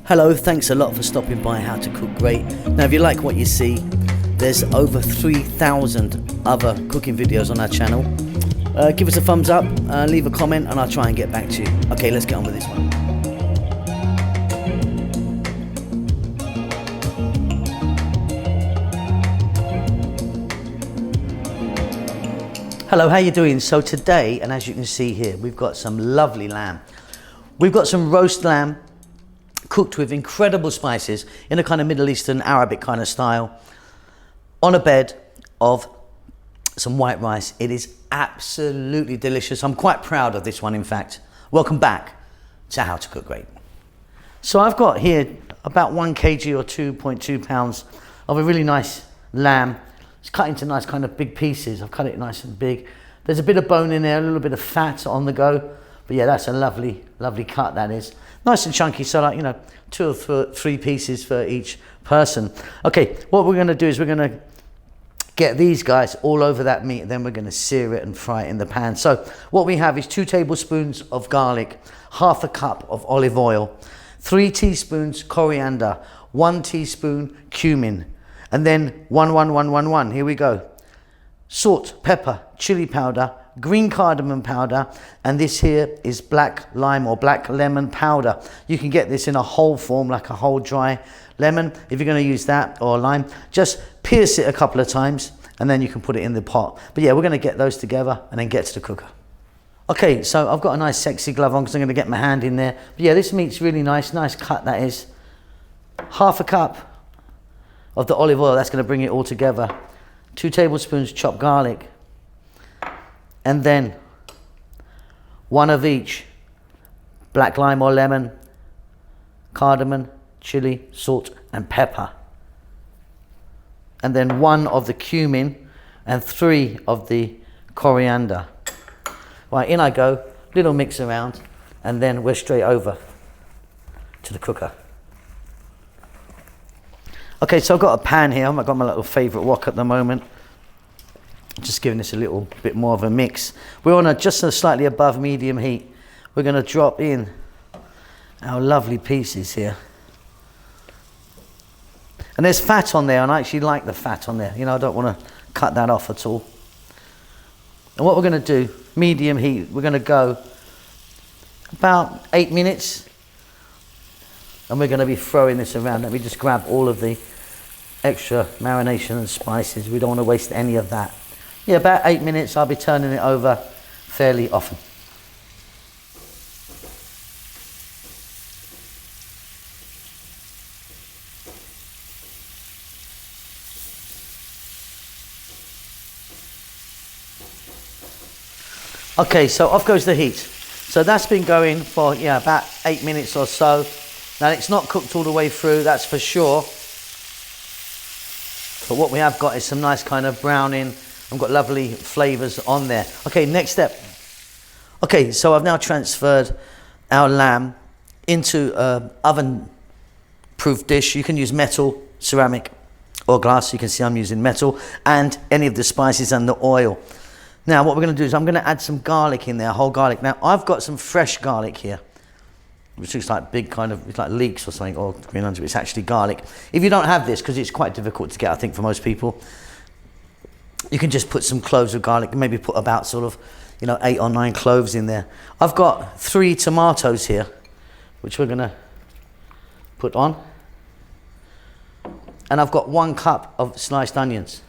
Hello, thanks a lot for stopping by How to Cook Great. Now if you like what you see, there's over 3,000 other cooking videos on our channel. Give us a thumbs up, leave a comment and I'll try and get back to you. Okay, let's get on with this one. Hello, how you doing? So today, and as you can see here, we've got some lovely lamb. We've got some roast lamb cooked with incredible spices in a kind of Middle Eastern Arabic kind of style on a bed of some white rice. It is absolutely delicious. I'm quite proud of this one, in fact. Welcome back to How to Cook Great. So I've got here about 1 kg or 2.2 pounds of a really nice lamb. It's cut into nice kind of big pieces. I've cut it nice and big. There's a bit of bone in there, a little bit of fat on the go. But yeah, that's a lovely, lovely cut, that is. Nice and chunky, so like, 2 or 3 pieces for each person. Okay, what we're gonna do is we're gonna get these guys all over that meat, and then we're gonna sear it and fry it in the pan. So what we have is 2 tablespoons of garlic, half a cup of olive oil, 3 teaspoons coriander, 1 teaspoon cumin, and then 1. Here we go. Salt, pepper, chili powder, green cardamom powder, and this here is black lime or black lemon powder. You can get this in a whole form, like a whole dry lemon. If you're going to use that or lime, just pierce it a couple of times and then you can put it in the pot. But yeah, we're going to get those together and then get to the cooker. Okay, so I've got a nice sexy glove on because I'm going to get my hand in there. But yeah, this meat's really nice cut, that is. Half a cup of the olive oil, that's going to bring it all together. 2 tablespoons chopped garlic, and then 1 of each black lime or lemon, cardamom, chili, salt and pepper, and then 1 of the cumin and 3 of the coriander. Right, in I go, little mix around, and then we're straight over to the cooker. Okay, so I've got a pan here. I've got my little favourite wok at the moment. Just giving this a little bit more of a mix. We're on just a slightly above medium heat. We're going to drop in our lovely pieces here. And there's fat on there, and I actually like the fat on there. I don't want to cut that off at all. And what we're going to do, medium heat, we're going to go about 8 minutes. And we're going to be throwing this around. Let me just grab all of the extra marination and spices. We don't want to waste any of that. Yeah, about 8 minutes. I'll be turning it over fairly often. Okay, so off goes the heat. So that's been going for about 8 minutes or so. Now it's not cooked all the way through, that's for sure. But what we have got is some nice kind of browning. I've got lovely flavours on there. Okay, next step. Okay, so I've now transferred our lamb into an oven-proof dish. You can use metal, ceramic or glass. You can see I'm using metal, and any of the spices and the oil. Now what we're going to do is I'm going to add some garlic in there, whole garlic. Now I've got some fresh garlic here, which looks like big kind of, it's like leeks or something, or green onions, but it's actually garlic. If you don't have this, because it's quite difficult to get, I think, for most people, you can just put some cloves of garlic, maybe put about sort of, 8 or 9 cloves in there. I've got 3 tomatoes here, which we're gonna put on. And I've got 1 cup of sliced onions.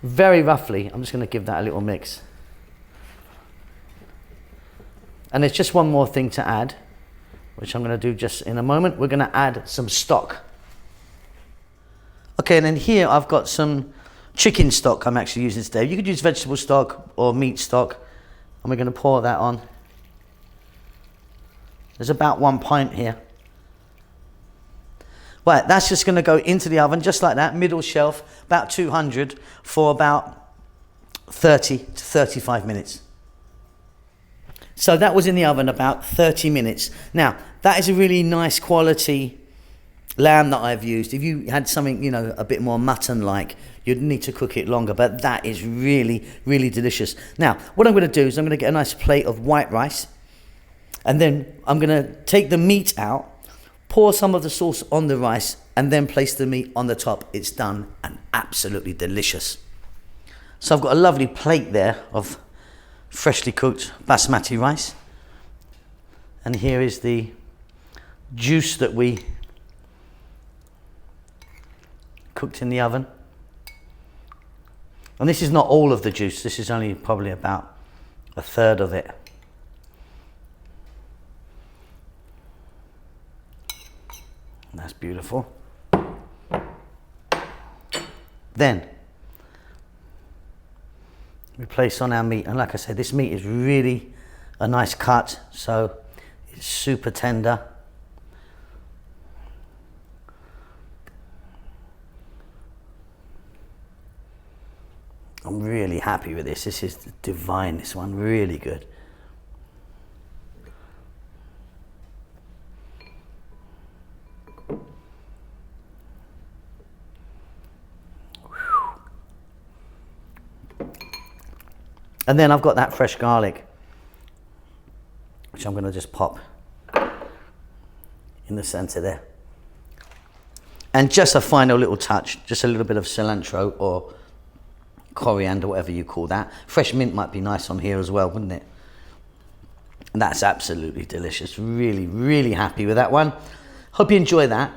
Very roughly, I'm just gonna give that a little mix. And there's just one more thing to add, which I'm going to do just in a moment. We're going to add some stock. Okay, and then here I've got some chicken stock I'm actually using today. You could use vegetable stock or meat stock. And we're going to pour that on. There's about 1 pint here. Right, that's just going to go into the oven just like that, middle shelf, about 200 for about 30 to 35 minutes. So that was in the oven about 30 minutes. Now, that is a really nice quality lamb that I've used. If you had something, a bit more mutton-like, you'd need to cook it longer, but that is really, really delicious. Now, what I'm going to do is I'm going to get a nice plate of white rice. And then I'm gonna take the meat out, pour some of the sauce on the rice, and then place the meat on the top. It's done and absolutely delicious. So I've got a lovely plate there of freshly cooked basmati rice. And here is the juice that we cooked in the oven. And this is not all of the juice, this is only probably about a third of it. That's beautiful. Then we place on our meat, and like I said, this meat is really a nice cut, so it's super tender. I'm really happy with this. This is divine, this one, really good. And then I've got that fresh garlic, which I'm going to just pop in the center there. And just a final little touch, just a little bit of cilantro or coriander, whatever you call that. Fresh mint might be nice on here as well, wouldn't it? And that's absolutely delicious. Really, really happy with that one. Hope you enjoy that.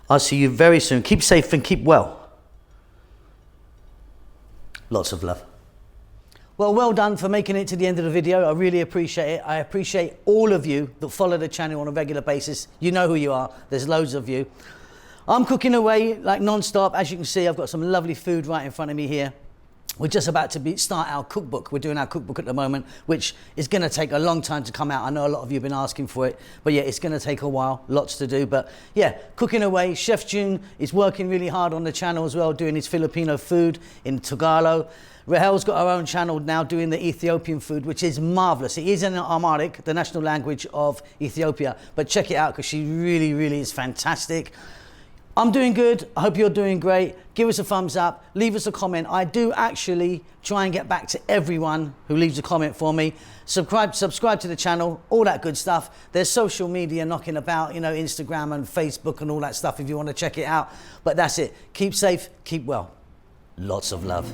I'll see you very soon. Keep safe and keep well. Lots of love. Well done for making it to the end of the video. I really appreciate it. I appreciate all of you that follow the channel on a regular basis. You know who you are. There's loads of you. I'm cooking away like non-stop. As you can see, I've got some lovely food right in front of me here. We're just about to start our cookbook. We're doing our cookbook at the moment, which is going to take a long time to come out. I know a lot of you have been asking for it, but yeah, it's going to take a while, lots to do. But yeah, cooking away. Chef June is working really hard on the channel as well, doing his Filipino food in Tagalog. Rahel's got her own channel now doing the Ethiopian food, which is marvelous. It is in Amharic, the national language of Ethiopia, but check it out because she really, really is fantastic. I'm doing good. I hope you're doing great. Give us a thumbs up. Leave us a comment. I do actually try and get back to everyone who leaves a comment for me. Subscribe to the channel, all that good stuff. There's social media knocking about, you know, Instagram and Facebook and all that stuff if you want to check it out. But that's it. Keep safe, keep well. Lots of love.